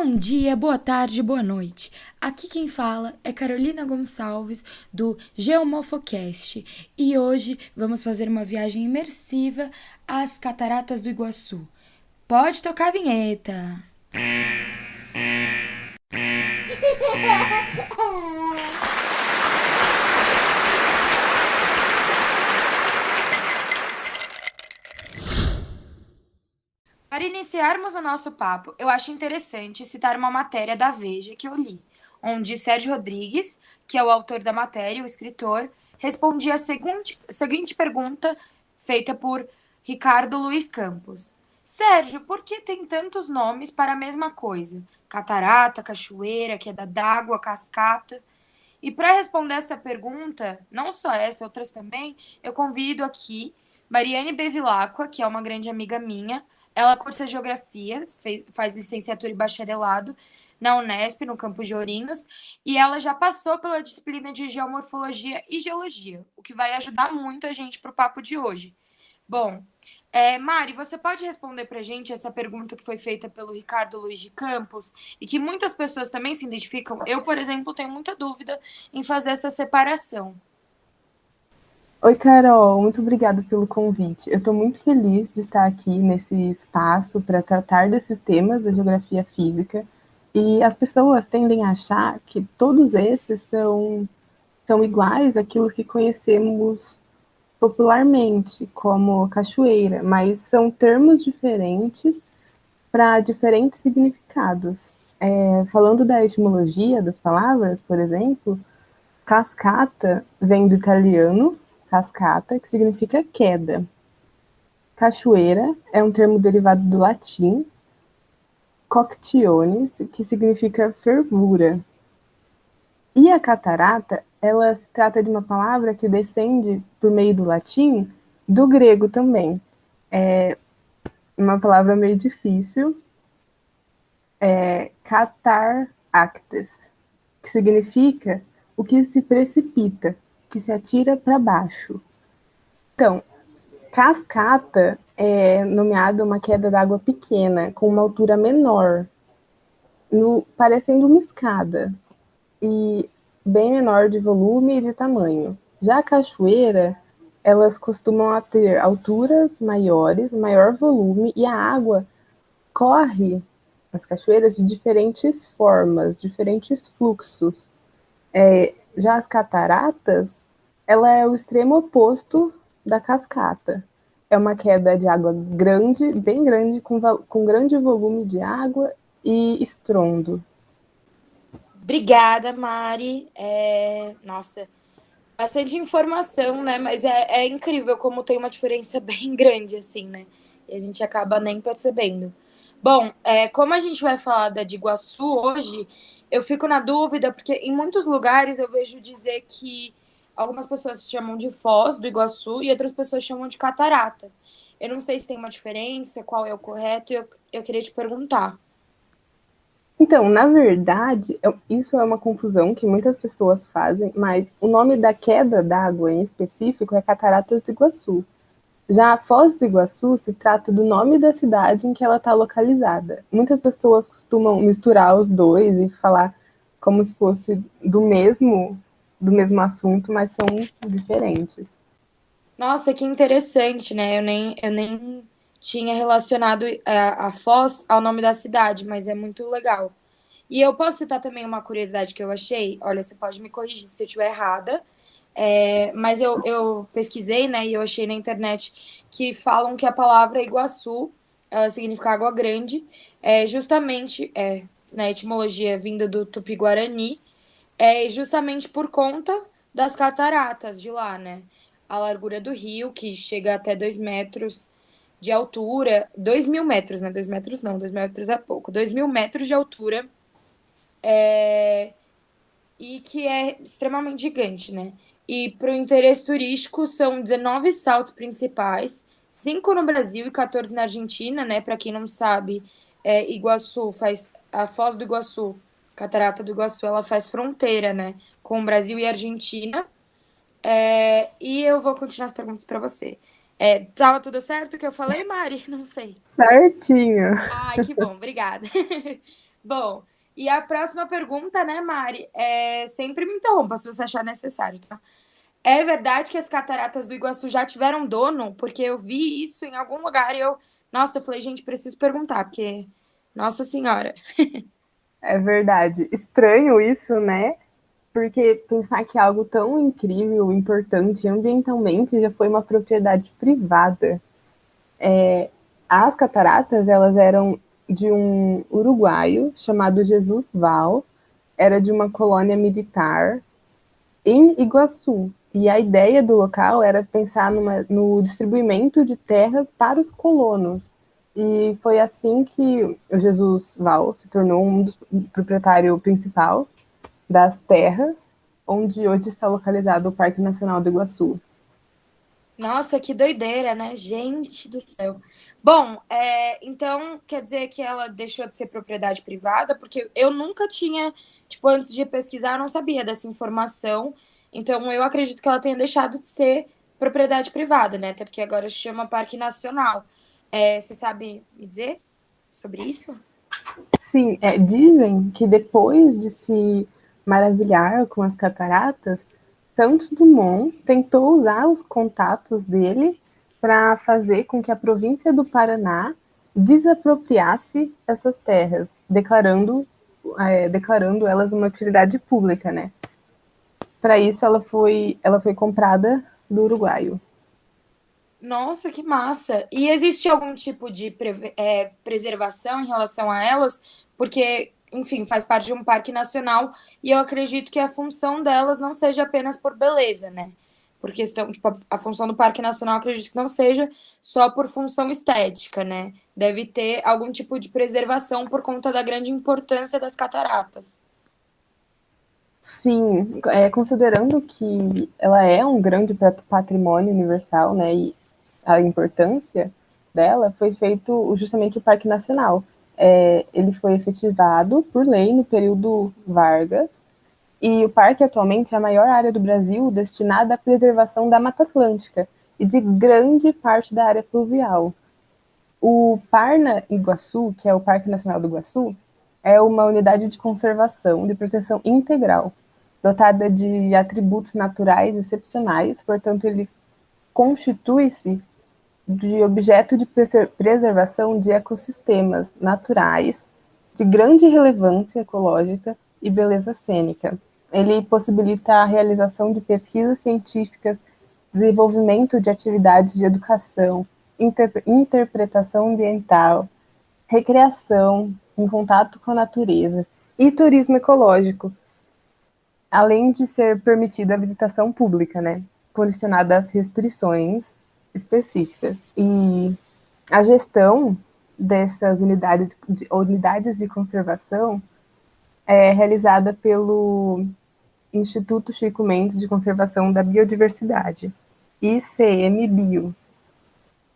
Bom dia, boa tarde, boa noite. Aqui quem fala é Carolina Gonçalves do Geomofocast e hoje vamos fazer uma viagem imersiva às Cataratas do Iguaçu. Pode tocar a vinheta. Para iniciarmos o nosso papo, eu acho interessante citar uma matéria da Veja que eu li, onde Sérgio Rodrigues, que é o autor da matéria, o escritor, respondia a seguinte pergunta feita por Ricardo Luiz Campos. Sérgio, por que tem tantos nomes para a mesma coisa? Catarata, cachoeira, queda d'água, cascata. E para responder essa pergunta, não só essa, outras também, eu convido aqui Mariane Bevilacqua, que é uma grande amiga minha. Ela cursa Geografia, faz licenciatura e bacharelado na Unesp, no campus de Ourinhos, e ela já passou pela disciplina de Geomorfologia e Geologia, o que vai ajudar muito a gente para o papo de hoje. Bom, Mari, você pode responder para a gente essa pergunta que foi feita pelo Ricardo Luiz de Campos e que muitas pessoas também se identificam? Eu, por exemplo, tenho muita dúvida em fazer essa separação. Oi, Carol, muito obrigada pelo convite. Eu estou muito feliz de estar aqui nesse espaço para tratar desses temas da geografia física. E as pessoas tendem a achar que todos esses são iguais àquilo que conhecemos popularmente, como cachoeira, mas são termos diferentes para diferentes significados. Falando da etimologia das palavras, por exemplo, cascata vem do italiano cascata, que significa queda. Cachoeira é um termo derivado do latim coctiones, que significa fervura. E a catarata, ela se trata de uma palavra que descende por meio do latim, do grego também. É uma palavra meio difícil, cataractes, que significa o que se precipita, que se atira para baixo. Então, cascata é nomeada uma queda d'água pequena, com uma altura menor, parecendo uma escada, e bem menor de volume e de tamanho. Já a cachoeira, elas costumam ter alturas maiores, maior volume, e a água corre nas cachoeiras de diferentes formas, diferentes fluxos. Já as cataratas, ela é o extremo oposto da cascata. É uma queda de água grande, bem grande, com grande volume de água e estrondo. Obrigada, Mari. Nossa, bastante informação, né? Mas é incrível como tem uma diferença bem grande, assim, né? E a gente acaba nem percebendo. Bom, como a gente vai falar da de Iguaçu hoje, eu fico na dúvida, porque em muitos lugares eu vejo dizer que algumas pessoas chamam de Foz do Iguaçu e outras pessoas chamam de Catarata. Eu não sei se tem uma diferença, qual é o correto, e eu queria te perguntar. Então, na verdade, isso é uma confusão que muitas pessoas fazem, mas o nome da queda d'água em específico é Cataratas do Iguaçu. Já a Foz do Iguaçu se trata do nome da cidade em que ela está localizada. Muitas pessoas costumam misturar os dois e falar como se fosse do mesmo assunto, mas são diferentes. Nossa, que interessante, né? Eu nem tinha relacionado a Foz ao nome da cidade, mas é muito legal. E eu posso citar também uma curiosidade que eu achei. Olha, você pode me corrigir se eu estiver errada. Mas eu pesquisei, né, e eu achei na internet que falam que a palavra Iguaçu, ela significa água grande, justamente, na etimologia vinda do Tupi-Guarani, justamente por conta das cataratas de lá, né? A largura do rio, que chega até 2 metros de altura, 2.000 metros, né? 2 metros não, 2 metros é pouco, 2.000 metros de altura, e que é extremamente gigante, né? E para o interesse turístico são 19 saltos principais, 5 no Brasil e 14 na Argentina, né? Para quem não sabe, Iguaçu faz a Foz do Iguaçu, Catarata do Iguaçu, ela faz fronteira, né? Com o Brasil e Argentina. E eu vou continuar as perguntas para você. Tava tudo certo o que eu falei, Mari? Não sei. Certinho. Ai, que bom, obrigada. Bom, e a próxima pergunta, né, Mari? Sempre me interrompa se você achar necessário, tá? É verdade que as cataratas do Iguaçu já tiveram dono? Porque eu vi isso em algum lugar e Nossa, eu falei, gente, preciso perguntar, porque. Nossa Senhora. É verdade. Estranho isso, né? Porque pensar que algo tão incrível, importante ambientalmente já foi uma propriedade privada. As cataratas, elas eram de um uruguaio chamado Jesus Val, era de uma colônia militar em Iguaçu. E a ideia do local era pensar no distribuimento de terras para os colonos. E foi assim que o Jesus Val se tornou proprietário principal das terras, onde hoje está localizado o Parque Nacional do Iguaçu. Nossa, que doideira, né? Gente do céu. Bom, então quer dizer que ela deixou de ser propriedade privada? Porque eu nunca tinha, tipo, antes de pesquisar, eu não sabia dessa informação. Então eu acredito que ela tenha deixado de ser propriedade privada, né? Até porque agora se chama Parque Nacional. Você sabe me dizer sobre isso? Sim, dizem que depois de se maravilhar com as cataratas, Santos Dumont tentou usar os contatos dele para fazer com que a província do Paraná desapropriasse essas terras, declarando elas uma utilidade pública, né? Para isso, ela foi comprada do uruguaio. Nossa, que massa! E existe algum tipo de preservação em relação a elas? Porque, enfim, faz parte de um parque nacional e eu acredito que a função delas não seja apenas por beleza, né? Por questão, tipo, a função do Parque Nacional, acredito que não seja só por função estética, né? Deve ter algum tipo de preservação por conta da grande importância das cataratas. Sim, considerando que ela é um grande patrimônio universal, né, e a importância dela, foi feito justamente o Parque Nacional. Ele foi efetivado por lei no período Vargas, e o parque atualmente é a maior área do Brasil destinada à preservação da Mata Atlântica e de grande parte da área fluvial. O Parna Iguaçu, que é o Parque Nacional do Iguaçu, é uma unidade de conservação de proteção integral, dotada de atributos naturais excepcionais, portanto, ele constitui-se de objeto de preservação de ecossistemas naturais de grande relevância ecológica e beleza cênica. Ele possibilita a realização de pesquisas científicas, desenvolvimento de atividades de educação, interpretação ambiental, recreação em contato com a natureza e turismo ecológico, além de ser permitida a visitação pública, né? Condicionada às restrições específicas. E a gestão dessas unidades de conservação é realizada pelo Instituto Chico Mendes de Conservação da Biodiversidade, ICMBio.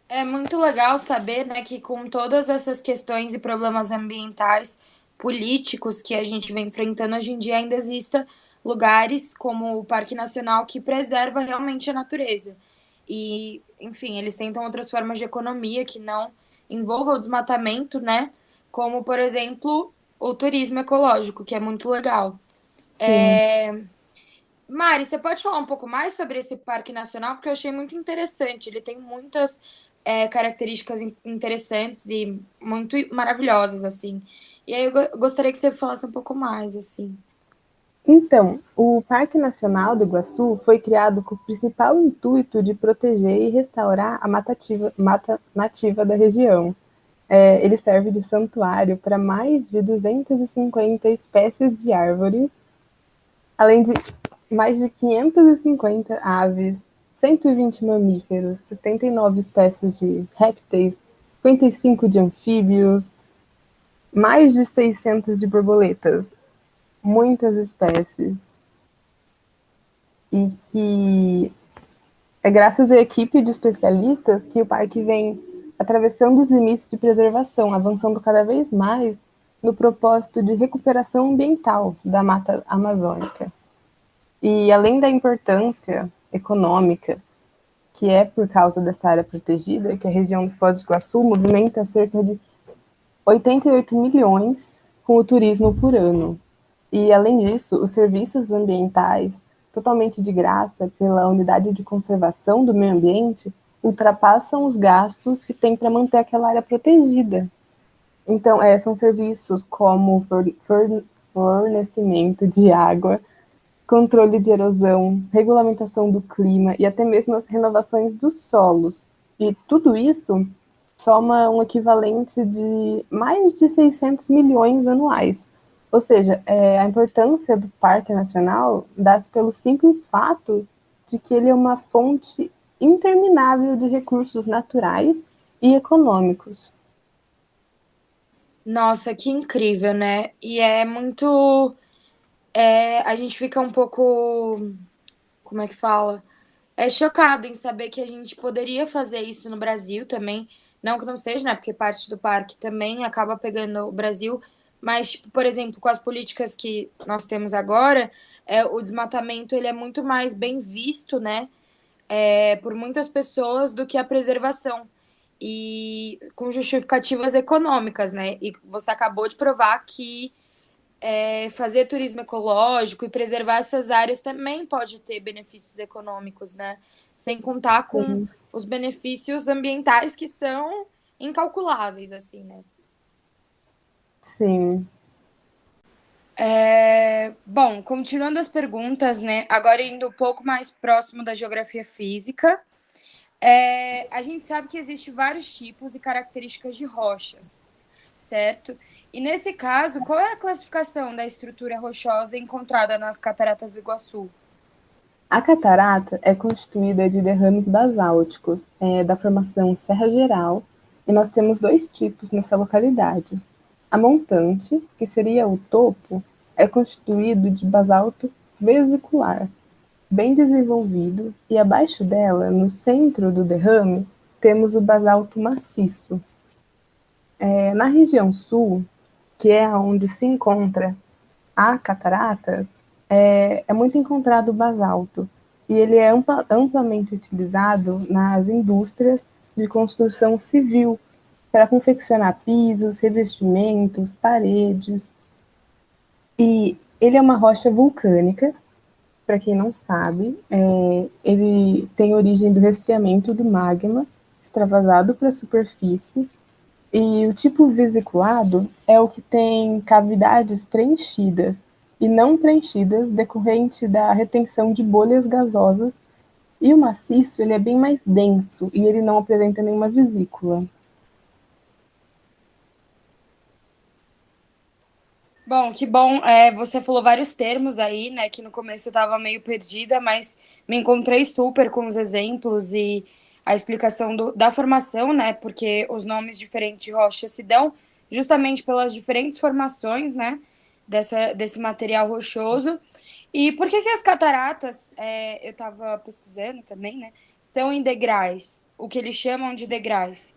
É muito legal saber, né, que com todas essas questões e problemas ambientais, políticos que a gente vem enfrentando hoje em dia, ainda exista lugares como o Parque Nacional que preserva realmente a natureza. E, enfim, eles tentam outras formas de economia que não envolvam o desmatamento, né? Como, por exemplo, o turismo ecológico, que é muito legal. Sim. Mari, você pode falar um pouco mais sobre esse Parque Nacional? Porque eu achei muito interessante. Ele tem muitas características interessantes e muito maravilhosas, assim. E aí eu gostaria que você falasse um pouco mais, assim. Então, o Parque Nacional do Iguaçu foi criado com o principal intuito de proteger e restaurar a mata nativa da região. Ele serve de santuário para mais de 250 espécies de árvores, além de mais de 550 aves, 120 mamíferos, 79 espécies de répteis, 55 de anfíbios, mais de 600 de borboletas, muitas espécies. E que é graças à equipe de especialistas que o parque vem atravessando os limites de preservação, avançando cada vez mais no propósito de recuperação ambiental da mata amazônica. E além da importância econômica, que é por causa dessa área protegida, que a região do Foz do Iguaçu movimenta cerca de 88 milhões com o turismo por ano. E, além disso, os serviços ambientais, totalmente de graça pela Unidade de Conservação do Meio Ambiente, ultrapassam os gastos que tem para manter aquela área protegida. Então, são serviços como fornecimento de água, controle de erosão, regulamentação do clima e até mesmo as renovações dos solos. E tudo isso soma um equivalente de mais de 600 milhões anuais. Ou seja, a importância do Parque Nacional dá-se pelo simples fato de que ele é uma fonte interminável de recursos naturais e econômicos. Nossa, que incrível, né? E é muito. A gente fica um pouco. Como é que fala? É chocado em saber que a gente poderia fazer isso no Brasil também. Não que não seja, né? Porque parte do parque também acaba pegando o Brasil. Mas, tipo, por exemplo, com as políticas que nós temos agora, o desmatamento ele é muito mais bem visto, né? Por muitas pessoas do que a preservação. E com justificativas econômicas, né? E você acabou de provar que fazer turismo ecológico e preservar essas áreas também pode ter benefícios econômicos, né? Sem contar com Sim. os benefícios ambientais que são incalculáveis, assim, né? Sim. Bom, continuando as perguntas, né? Agora indo um pouco mais próximo da geografia física, a gente sabe que existe vários tipos e características de rochas, certo? E nesse caso, qual é a classificação da estrutura rochosa encontrada nas Cataratas do Iguaçu? A catarata é constituída de derrames basálticos da formação Serra Geral, e nós temos dois tipos nessa localidade. A montante, que seria o topo, é constituído de basalto vesicular, bem desenvolvido, e abaixo dela, no centro do derrame, temos o basalto maciço. Na região sul, que é onde se encontra a cataratas, é muito encontrado o basalto, e ele é amplamente utilizado nas indústrias de construção civil para confeccionar pisos, revestimentos, paredes. E ele é uma rocha vulcânica, para quem não sabe, ele tem origem do resfriamento do magma extravasado para a superfície, e o tipo vesiculado é o que tem cavidades preenchidas e não preenchidas decorrente da retenção de bolhas gasosas, e o maciço ele é bem mais denso e ele não apresenta nenhuma vesícula. Bom, que bom. Você falou vários termos aí, né? Que no começo eu estava meio perdida, mas me encontrei super com os exemplos e a explicação da formação, né? Porque os nomes diferentes de rocha se dão justamente pelas diferentes formações, né? Desse material rochoso. E por que as cataratas, eu estava pesquisando também, né? São em degraus, o que eles chamam de degraus.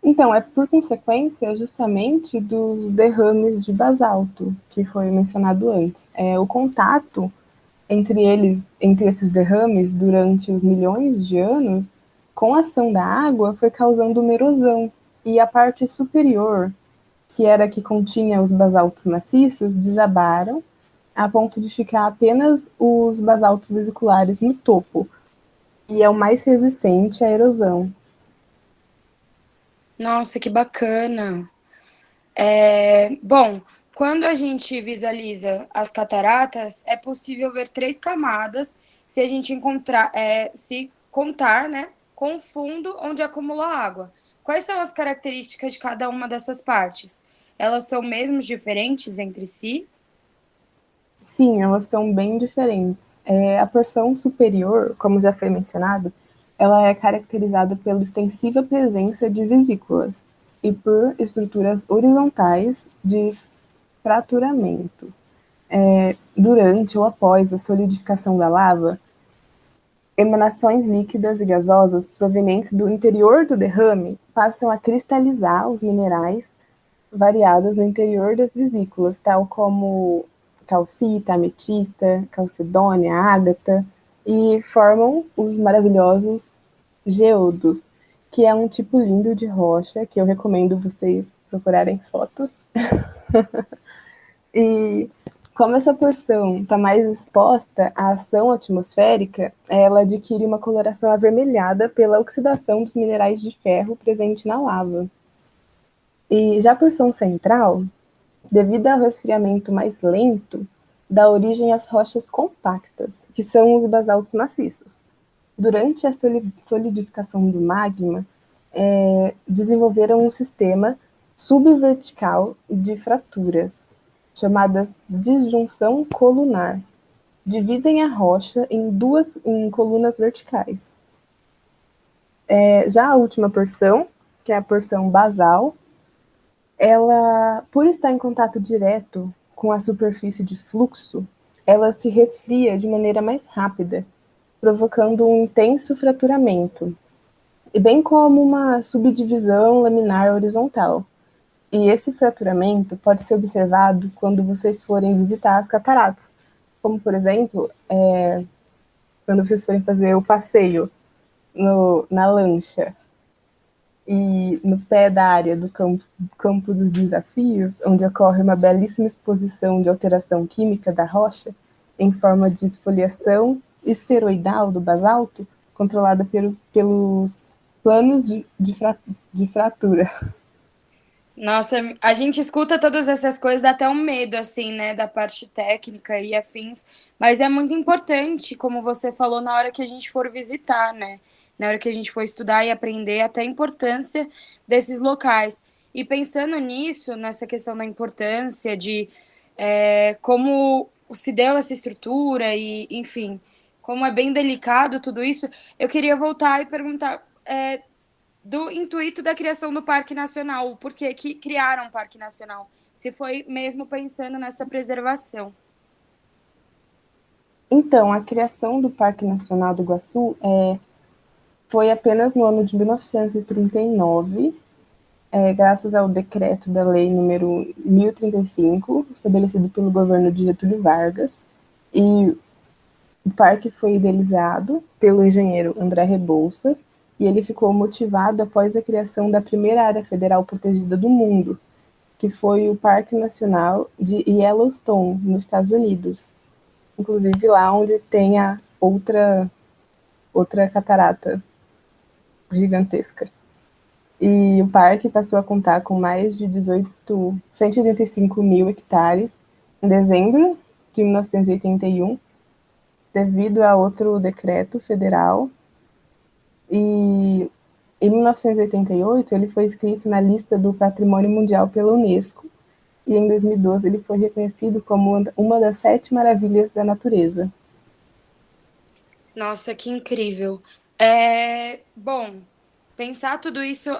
Então, é por consequência justamente dos derrames de basalto, que foi mencionado antes. O contato entre eles, entre esses derrames, durante os milhões de anos, com a ação da água, foi causando uma erosão. E a parte superior, que era a que continha os basaltos maciços, desabaram, a ponto de ficar apenas os basaltos vesiculares no topo, e é o mais resistente à erosão. Nossa, que bacana. Bom, quando a gente visualiza as cataratas, é possível ver três camadas se a gente se contar, né, com o fundo onde acumula água. Quais são as características de cada uma dessas partes? Elas são mesmo diferentes entre si? Sim, elas são bem diferentes. A porção superior, como já foi mencionado, ela é caracterizada pela extensiva presença de vesículas e por estruturas horizontais de fraturamento. Durante ou após a solidificação da lava, emanações líquidas e gasosas provenientes do interior do derrame passam a cristalizar os minerais variados no interior das vesículas, tal como calcita, ametista, calcedônia, ágata, e formam os maravilhosos geodos, que é um tipo lindo de rocha que eu recomendo vocês procurarem fotos. E como essa porção está mais exposta à ação atmosférica, ela adquire uma coloração avermelhada pela oxidação dos minerais de ferro presente na lava. E já a porção central, devido ao resfriamento mais lento, dá origem às rochas compactas, que são os basaltos maciços. Durante a solidificação do magma, desenvolveram um sistema subvertical de fraturas, chamadas disjunção colunar. Dividem a rocha em colunas verticais. Já a última porção, que é a porção basal, ela, por estar em contato direto com a superfície de fluxo, ela se resfria de maneira mais rápida, provocando um intenso fraturamento, e bem como uma subdivisão laminar horizontal. E esse fraturamento pode ser observado quando vocês forem visitar as cataratas, como, por exemplo, quando vocês forem fazer o passeio na lancha, e no pé da área do campo dos desafios, onde ocorre uma belíssima exposição de alteração química da rocha, em forma de esfoliação esferoidal do basalto, controlada pelos planos de fratura. Nossa, a gente escuta todas essas coisas, dá até um medo, assim, né, da parte técnica e afins, mas é muito importante, como você falou, na hora que a gente for visitar, né, na hora que a gente for estudar e aprender até a importância desses locais. E pensando nisso, nessa questão da importância de como se deu essa estrutura e, enfim, como é bem delicado tudo isso, eu queria voltar e perguntar do intuito da criação do Parque Nacional, o porquê que criaram o Parque Nacional, se foi mesmo pensando nessa preservação. Então, a criação do Parque Nacional do Iguaçu foi apenas no ano de 1939, graças ao decreto da lei número 1035, estabelecido pelo governo de Getúlio Vargas, e o parque foi idealizado pelo engenheiro André Rebouças, e ele ficou motivado após a criação da primeira área federal protegida do mundo, que foi o Parque Nacional de Yellowstone, nos Estados Unidos. Inclusive lá onde tem a outra catarata gigantesca. E o parque passou a contar com mais de 185 mil hectares em dezembro de 1981, devido a outro decreto federal. E em 1988 ele foi inscrito na lista do Patrimônio Mundial pela Unesco, e em 2012 ele foi reconhecido como uma das 7 maravilhas da natureza. Nossa, que incrível. Bom, pensar tudo isso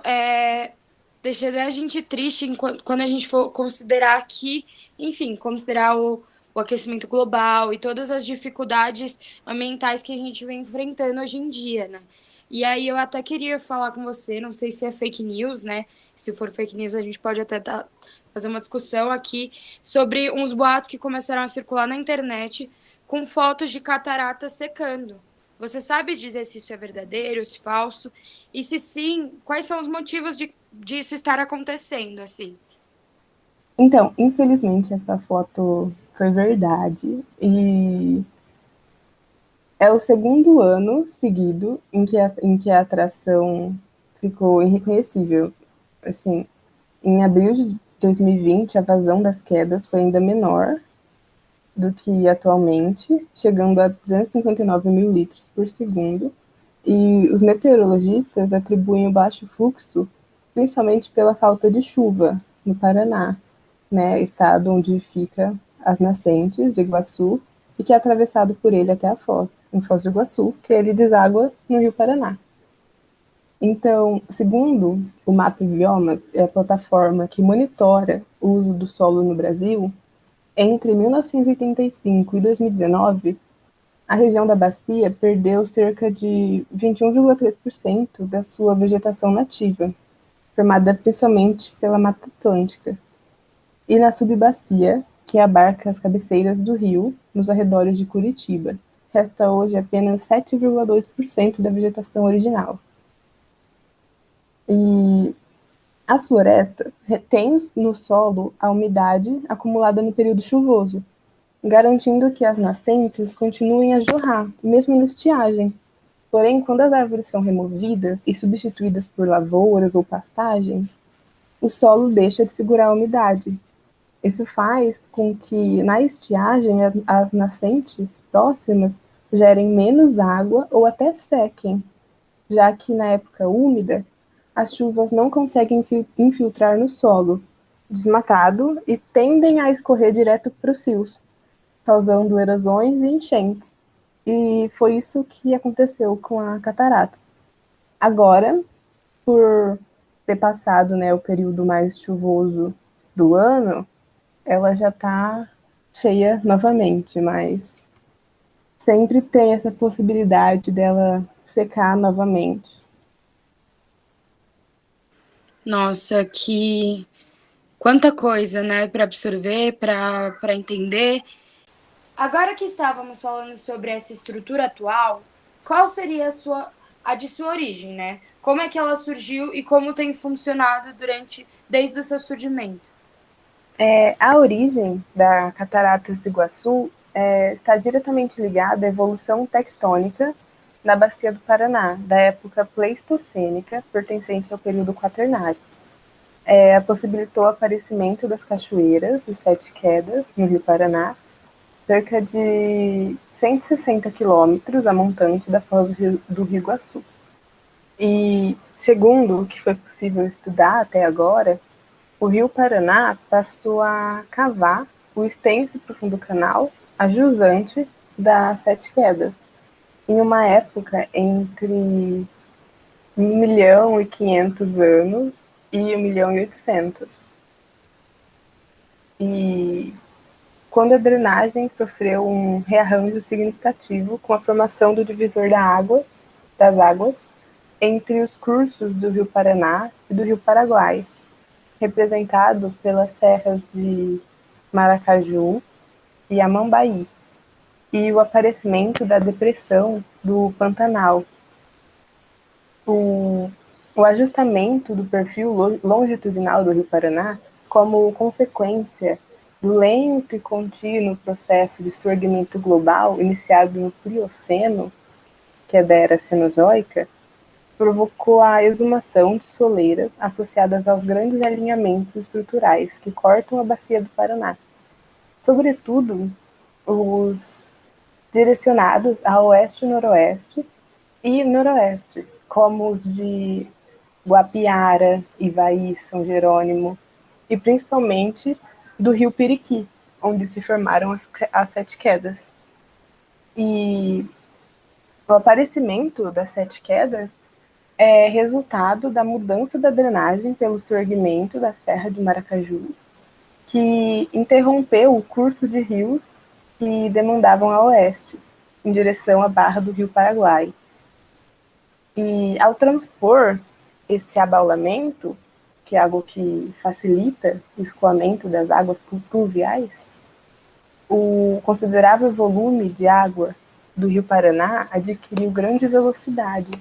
deixa a gente triste quando a gente for considerar que, enfim, considerar o aquecimento global e todas as dificuldades ambientais que a gente vem enfrentando hoje em dia, né? E aí eu até queria falar com você, não sei se é fake news, né? Se for fake news, a gente pode até fazer uma discussão aqui sobre uns boatos que começaram a circular na internet com fotos de cataratas secando. Você sabe dizer se isso é verdadeiro, se falso? E se sim, quais são os motivos disso estar acontecendo, assim? Então, infelizmente, essa foto foi verdade. E é o segundo ano seguido em que a atração ficou irreconhecível. Assim, em abril de 2020, a vazão das quedas foi ainda menor do que atualmente, chegando a 259 mil litros por segundo. E os meteorologistas atribuem o baixo fluxo principalmente pela falta de chuva no Paraná, né, estado onde fica as nascentes de Iguaçu e que é atravessado por ele até a Foz, em Foz do Iguaçu, que ele deságua no Rio Paraná. Então, segundo o Mapa Biomas, é a plataforma que monitora o uso do solo no Brasil, entre 1985 e 2019, a região da bacia perdeu cerca de 21,3% da sua vegetação nativa, formada principalmente pela Mata Atlântica. E na subbacia, que abarca as cabeceiras do rio, nos arredores de Curitiba, resta hoje apenas 7,2% da vegetação original. E As florestas retêm no solo a umidade acumulada no período chuvoso, garantindo que as nascentes continuem a jorrar, mesmo na estiagem. Porém, quando as árvores são removidas e substituídas por lavouras ou pastagens, o solo deixa de segurar a umidade. Isso faz com que, na estiagem, as nascentes próximas gerem menos água ou até sequem, já que na época úmida, as chuvas não conseguem infiltrar no solo desmatado e tendem a escorrer direto para os rios, causando erosões e enchentes. E foi isso que aconteceu com a catarata. Agora, por ter passado, né, o período mais chuvoso do ano, ela já está cheia novamente, mas sempre tem essa possibilidade dela secar novamente. Nossa, que quanta coisa, né, para absorver, para entender. Agora que estávamos falando sobre essa estrutura atual, qual seria a de sua origem, né? Como é que ela surgiu e como tem funcionado desde o seu surgimento? A origem da Cataratas do Iguaçu está diretamente ligada à evolução tectônica na Bacia do Paraná, da época pleistocênica, pertencente ao período quaternário. Possibilitou o aparecimento das cachoeiras, os Sete Quedas, no Rio Paraná, cerca de 160 quilômetros a montante da foz do Rio Iguaçu. E, segundo o que foi possível estudar até agora, o Rio Paraná passou a cavar o extenso e profundo canal, a jusante das Sete Quedas, em uma época entre 1.500.000 anos e 1.800.000. E quando a drenagem sofreu um rearranjo significativo com a formação do divisor das águas, entre os cursos do Rio Paraná e do Rio Paraguai, representado pelas serras de Maracaju e Amambaí, e o aparecimento da depressão do Pantanal. O, o ajustamento do perfil longitudinal do Rio Paraná, como consequência do lento e contínuo processo de surgimento global iniciado no Plioceno, que é da era Cenozoica, provocou a exumação de soleiras associadas aos grandes alinhamentos estruturais que cortam a bacia do Paraná, sobretudo os direcionados a oeste-noroeste e noroeste, como os de Guapiara, Ivaí, São Jerônimo, e principalmente do rio Piriqui, onde se formaram as Sete Quedas. E o aparecimento das Sete Quedas é resultado da mudança da drenagem pelo surgimento da Serra de Maracaju, que interrompeu o curso de rios que demandavam a oeste, em direção à barra do Rio Paraguai. E ao transpor esse abaulamento, que é algo que facilita o escoamento das águas pluviais, o considerável volume de água do Rio Paraná adquiriu grande velocidade,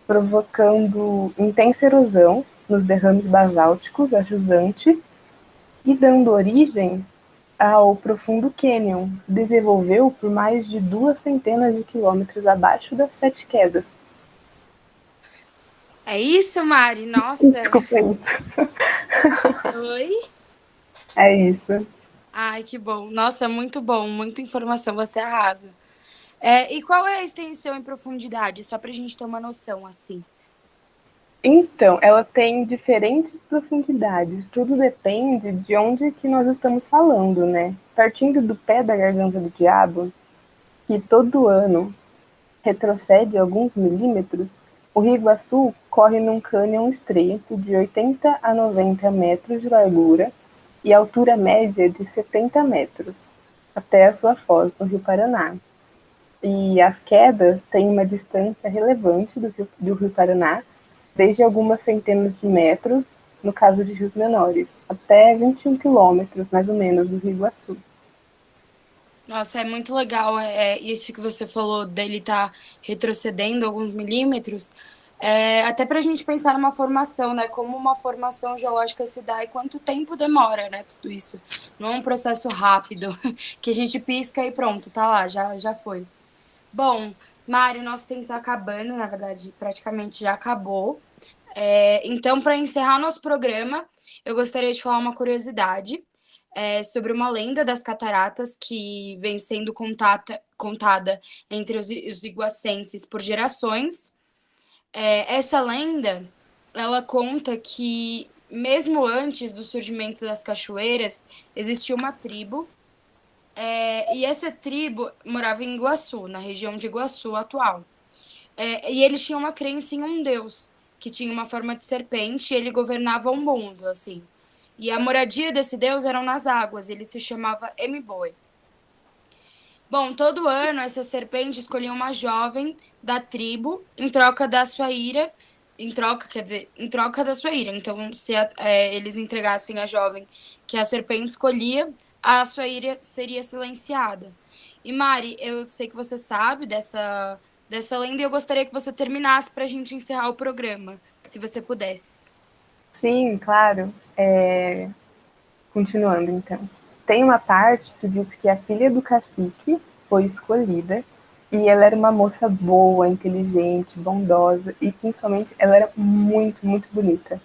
provocando intensa erosão nos derrames basálticos a jusante e dando origem ao profundo cânion, que se desenvolveu por mais de 200 de quilômetros abaixo das Sete Quedas. É isso, Mari? Nossa. Desculpa isso. Oi? É isso. Ai, que bom. Nossa, muito bom, muita informação, você arrasa. E qual é a extensão em profundidade? Só para a gente ter uma noção, assim. Então, ela tem diferentes profundidades. Tudo depende de onde que nós estamos falando, né? Partindo do pé da garganta do diabo, que todo ano retrocede alguns milímetros, o Rio Iguaçu corre num cânion estreito de 80 a 90 metros de largura e altura média de 70 metros, até a sua foz no Rio Paraná. E as quedas têm uma distância relevante do Rio Paraná, desde algumas centenas de metros, no caso de rios menores, até 21 quilômetros, mais ou menos, do Rio Iguaçu. Nossa, é muito legal isso que você falou dele estar retrocedendo alguns milímetros. Até para a gente pensar numa formação, né? Como uma formação geológica se dá e quanto tempo demora, né? Tudo isso. Não é um processo rápido que a gente pisca e pronto, tá lá, já foi. Bom, Mário, nosso tempo está acabando, na verdade, praticamente já acabou. Então, para encerrar nosso programa, eu gostaria de falar uma curiosidade sobre uma lenda das cataratas que vem sendo contada entre os iguacenses por gerações. Essa lenda, ela conta que mesmo antes do surgimento das cachoeiras, existia uma tribo, e essa tribo morava em Iguaçu, na região de Iguaçu atual. E eles tinham uma crença em um deus, que tinha uma forma de serpente e ele governava o mundo, assim. E a moradia desse deus eram nas águas, ele se chamava Emiboi. Bom, todo ano essa serpente escolhia uma jovem da tribo em troca da sua ira, em troca da sua ira. Então, se eles entregassem a jovem que a serpente escolhia, a sua ira seria silenciada. E Mari, eu sei que você sabe dessa lenda e eu gostaria que você terminasse para a gente encerrar o programa, se você pudesse. Sim, claro. Continuando, então. Tem uma parte que diz que a filha do cacique foi escolhida e ela era uma moça boa, inteligente, bondosa e principalmente ela era muito, muito bonita.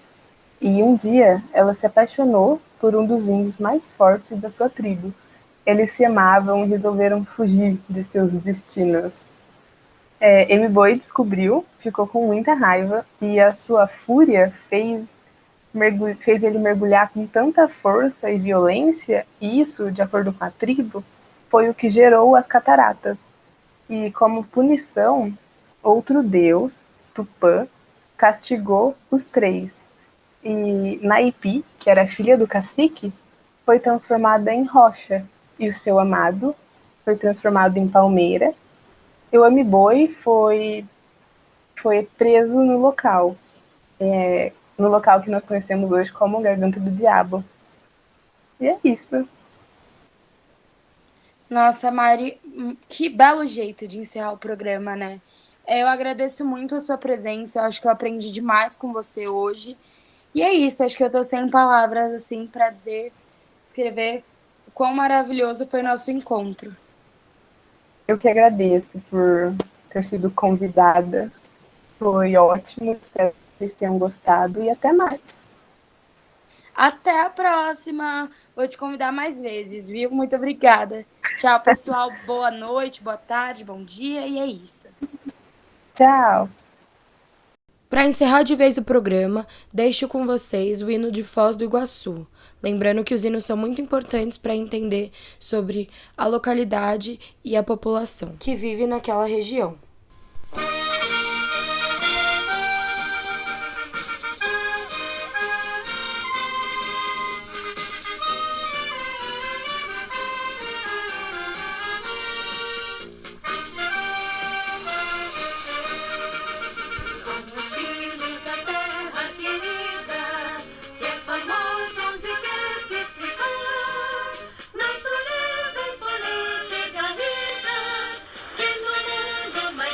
E um dia ela se apaixonou por um dos índios mais fortes da sua tribo. Eles se amavam e resolveram fugir de seus destinos. M-Boy descobriu, ficou com muita raiva e a sua fúria fez ele mergulhar com tanta força e violência, e isso, de acordo com a tribo, foi o que gerou as cataratas. E como punição, outro deus, Tupã, castigou os três. E Naipi, que era filha do cacique, foi transformada em rocha, e o seu amado foi transformado em palmeira, e o Amiboi foi preso no local que nós conhecemos hoje como Garganta do Diabo. E é isso. Nossa, Mari, que belo jeito de encerrar o programa, né? Eu agradeço muito a sua presença, eu acho que eu aprendi demais com você hoje. E é isso, acho que eu tô sem palavras, assim, pra escrever o quão maravilhoso foi nosso encontro. Eu que agradeço por ter sido convidada. Foi ótimo, espero que vocês tenham gostado e até mais. Até a próxima! Vou te convidar mais vezes, viu? Muito obrigada. Tchau, pessoal. Boa noite, boa tarde, bom dia, e é isso. Tchau! Para encerrar de vez o programa, deixo com vocês o hino de Foz do Iguaçu. Lembrando que os hinos são muito importantes para entender sobre a localidade e a população que vive naquela região. Somos filhos da terra querida, que é famoso onde quer que se vá. Natureza imponente e garrida, que no mundo mais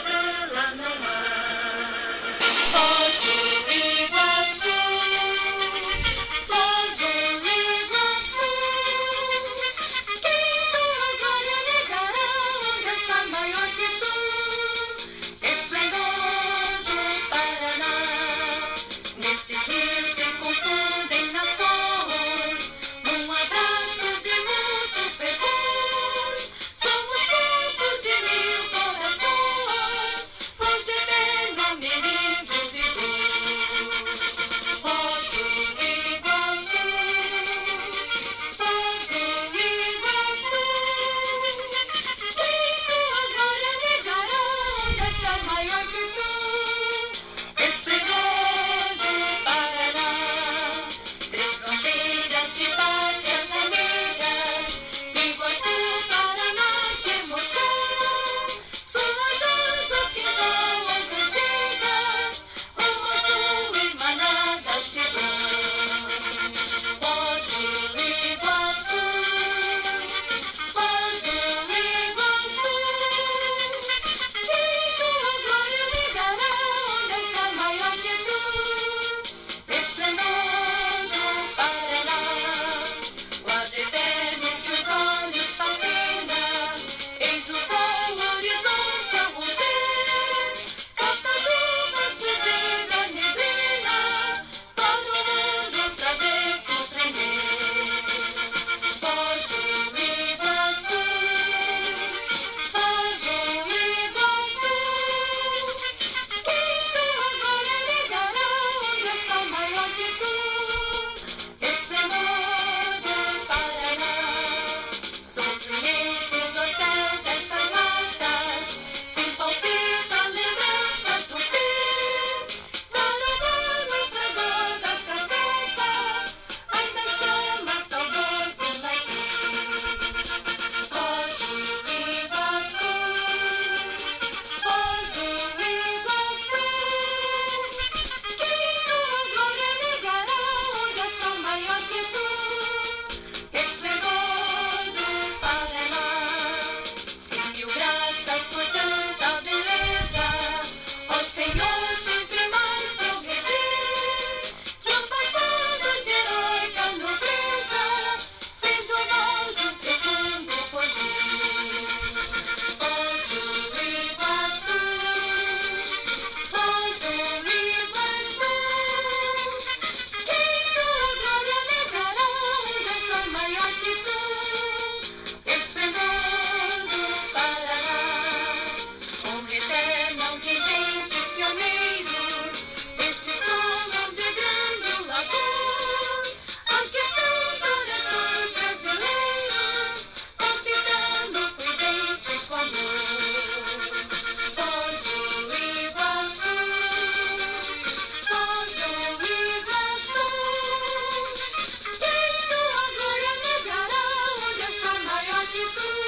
Espírito